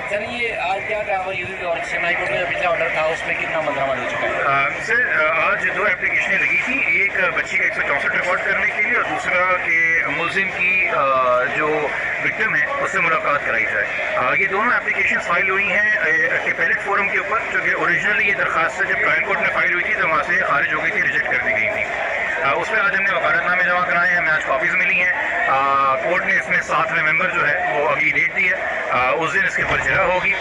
Sir ये आज क्या कार्रवाई हुई और चेन्नई कोर्ट में जो पिछला ऑर्डर था उसमें कितना मुद्रामद हो चुका है? सर आज दो एप्लीकेशनें लगी थी, एक बच्ची का 164 रिकॉर्ड करने के लिए और दूसरा कि मुलजिम की जो विक्टिम है उससे मुलाकात कराई जाए। ये दोनों एप्लीकेशन फाइल हुई हैं अपेलेट फोरम के ऊपर, जो कि ओरिजिनली ये दरख्वास्त जब ट्रायल कोर्ट में फाइल हुई थी तो वहाँ से खारिज हो गई थी, रिजेक्ट कर दी गई थी। उस पर आज हमने वकालतनामे जमा कराए हैं, हमें आज कॉपीज़ मिली हैं। कोर्ट ने इसमें 7वें मेंबर जो है वो अगली डेट दी है, उस दिन इसके ऊपर जरा होगी।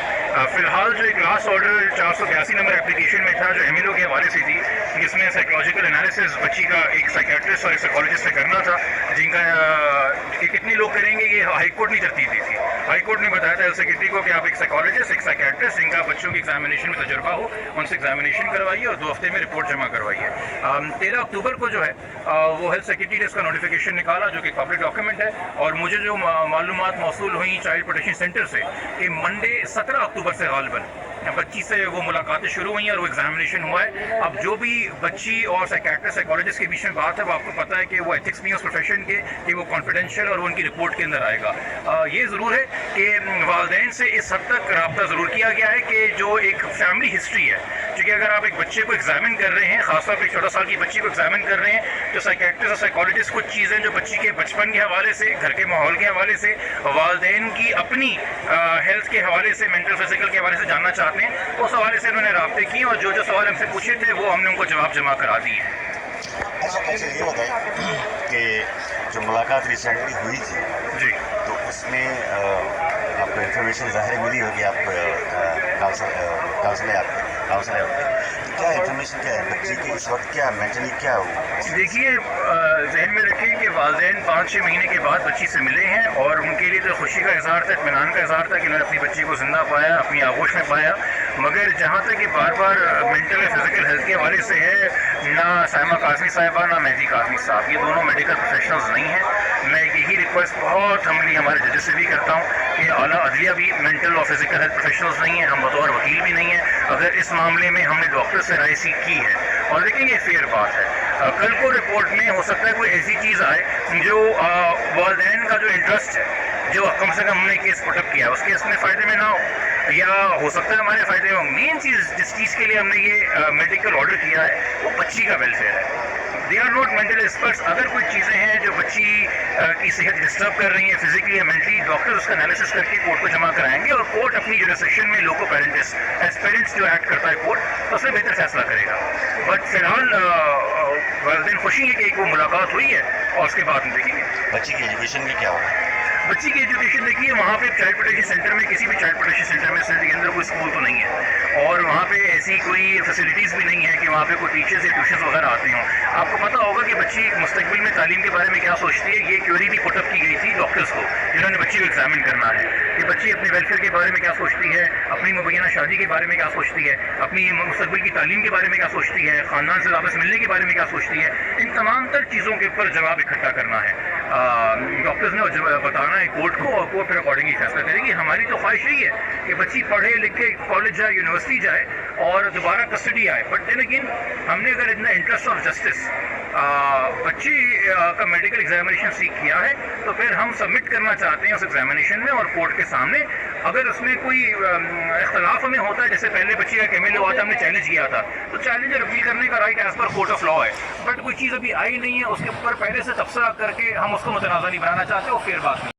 फ़िलहाल जो एक लास्ट ऑर्डर 482 नंबर एप्लीकेशन में था जो एमएलओ के हवाले से थी, जिसमें साइकोलॉजिकल एनालिसिस बच्ची का एक साइकियाट्रिस्ट और एक साइकोलॉजिस्ट से करना था, जिनका कितने लोग करेंगे ये हाई कोर्ट ने तरतीब दी थी। हाई कोर्ट ने बताया था सेक्रेटरी को कि आप एक साइकोलॉजिस्ट, एक साइकियाट्रिस्ट, जिनका बच्चों की एग्जामिनेशन में तजुर्बा हो, उनसे एग्जामिनेशन करवाइए और 2 हफ्ते में रिपोर्ट जमा करवाइए। 13 अक्टूबर को जो है वो हेल्थ सेक्रेटरी ने इसका नोटिफिकेशन निकाला जो कि पब्लिक डॉक्यूमेंट है, और मुझे जो मालूमात मौसूल हुई चाइल्ड प्रोटेक्शन सेंटर से कि मंडे 17 अक्टूबर से गालिबन बच्ची से वो मुलाकातें शुरू हुई हैं और वो एग्जामिनेशन हुआ है। अब जो भी बच्ची और साइकियाट्रिस्ट साइकोलॉजिस्ट के बीच में बात है वो आपको पता है कि वो एथिक्स नहीं है उस प्रोफेशन के, कि वो कॉन्फिडेंशियल और वो उनकी रिपोर्ट के अंदर आएगा। ये ज़रूर है कि वालिदैन से इस हद तक रब्ता ज़रूर किया गया है कि जो एक फैमिली हिस्ट्री है, क्योंकि अगर आप एक बच्चे को एग्जामिन कर रहे हैं, खासतौर पर 14 साल की बच्ची को एग्जामिन कर रहे हैं, तो साइकियाट्रिस्ट और साइकोलॉजिस्ट कुछ चीज़ें जो बच्ची के बचपन के हवाले से, घर के माहौल के हवाले से, वालिदैन की अपनी हेल्थ के हवाले से, मेंटल फिजिकल के हवाले से जानना चाहते हैं, उस हवाले से उन्होंने राब्ते किए और जो जो सवाल हमसे पूछे थे वो हमने उनको जवाब जमा करा दिए। अच्छा ये बताइए कि जो मुलाकात रिसेंटली हुई थी जी, तो उसमें आपको इन्फॉर्मेशन ज़ाहिर मिली होगी, आप काउंसलर आपके क्या इन्फॉर्मेशन क्या है बच्ची की इस वक्त, क्या मेंटली क्या हो? देखिए जहन में रखें कि वालिदैन 5-6 महीने के बाद बच्ची से मिले हैं और उनके लिए तो खुशी का इजहार था, इत्मीनान का इजहार था कि उन्होंने अपनी बच्ची को जिंदा पाया, अपनी आगोश में पाया। मगर जहाँ तक कि बार बार मेंटल और फिजिकल हेल्थ के हवाले से है, ना साइमा काज़मी साहिबा ना मेहदी काज़मी साहब, ये दोनों मेडिकल प्रोफेशनल्स नहीं हैं। मैं यही रिक्वेस्ट बहुत हमली हमारे जजेस से भी करता हूँ कि आला अदलिया भी मेंटल और फिजिकल हेल्थ प्रोफेशनल्स नहीं हैं, हम बतौर वकील भी नहीं हैं। अगर इस मामले में हमने डॉक्टर से राय सीख की है और देखेंगे फेयर बात है, कल को रिपोर्ट में हो सकता है कोई ऐसी चीज़ आए जो वालिदैन का जो इंटरेस्ट है, जो कम से कम हमने केस पुटअप किया उसके इसमें फ़ायदे में ना हो, या हो सकता है हमारे फ़ायदे में। मेन चीज़ जिस चीज़ के लिए हमने ये मेडिकल ऑर्डर किया है वो बच्ची का वेलफेयर है। They are not mental experts. अगर कोई चीज़ें हैं जो बच्ची की सेहत डिस्टर्ब कर रही हैं फिजिकली या मेंटली, डॉक्टर उसका एनालिसिस करके कोर्ट को जमा कराएंगे और कोर्ट अपनी जुरिसडिक्शन में लोको पेरेंट्स एज पेरेंट्स जो एक्ट करता है कोर्ट, तो उसमें बेहतर फैसला करेगा। बट फिलहाल वालिदैन खुशी है कि एक वो मुलाकात हुई है और उसके बाद हम देखेंगे बच्ची की एजुकेशन में क्या होगा। बच्ची की एजुकेशन देखिए, वहाँ पे चाइल्ड प्रोटेक्शन सेंटर में, किसी भी चाइल्ड प्रोटेक्शन सेंटर में सिटी के अंदर कोई स्कूल तो नहीं है और वहाँ पे ऐसी कोई फैसिलिटीज़ भी नहीं है कि वहाँ पे कोई टीचर्स या ट्यूशन्स वगैरह आते हों। आपको पता होगा कि बच्ची मुस्तकबिल में तालीम के बारे में क्या सोचती है। ये क्वेरी भी पुटअप की गई थी डॉक्टर्स को जिन्होंने बच्ची को एग्जामिन करना है कि बच्ची अपने वेलफेयर के बारे में क्या सोचती है, अपनी मुबैना शादी के बारे में क्या सोचती है, अपनी मुस्तकबिल की तालीम के बारे में क्या सोचती है, ख़ानदान से वापस मिलने के बारे में क्या सोचती है। इन तमाम तर चीज़ों के ऊपर जवाब इकट्ठा करना है डॉक्टर्स ने बताना है कोर्ट को, और कोर्ट फिर अकॉर्डिंगली फैसला करेगी। हमारी तो ख्वाहिश यही है कि बच्ची पढ़े लिखे कॉलेज जाए, यूनिवर्सिटी जाए और दोबारा कस्टडी आए। बट देन अगेन हमने अगर इतना इंटरेस्ट ऑफ जस्टिस बच्ची का मेडिकल एग्जामिनेशन सीख किया है तो फिर हम सबमिट करना चाहते हैं उस एग्जामिनेशन में और कोर्ट के सामने। अगर उसमें कोई इख्तलाफ हमें होता है, जैसे पहले बच्ची का केमिलो हुआ था, हमने चैलेंज किया था, तो चैलेंज अपील करने का right as per court of law है। बट कोई चीज़ अभी आई नहीं है, उसके ऊपर पहले से तबसरा करके हम उसको मुतनाज़ा नहीं बनाना चाहते, वो फिर बात नहीं।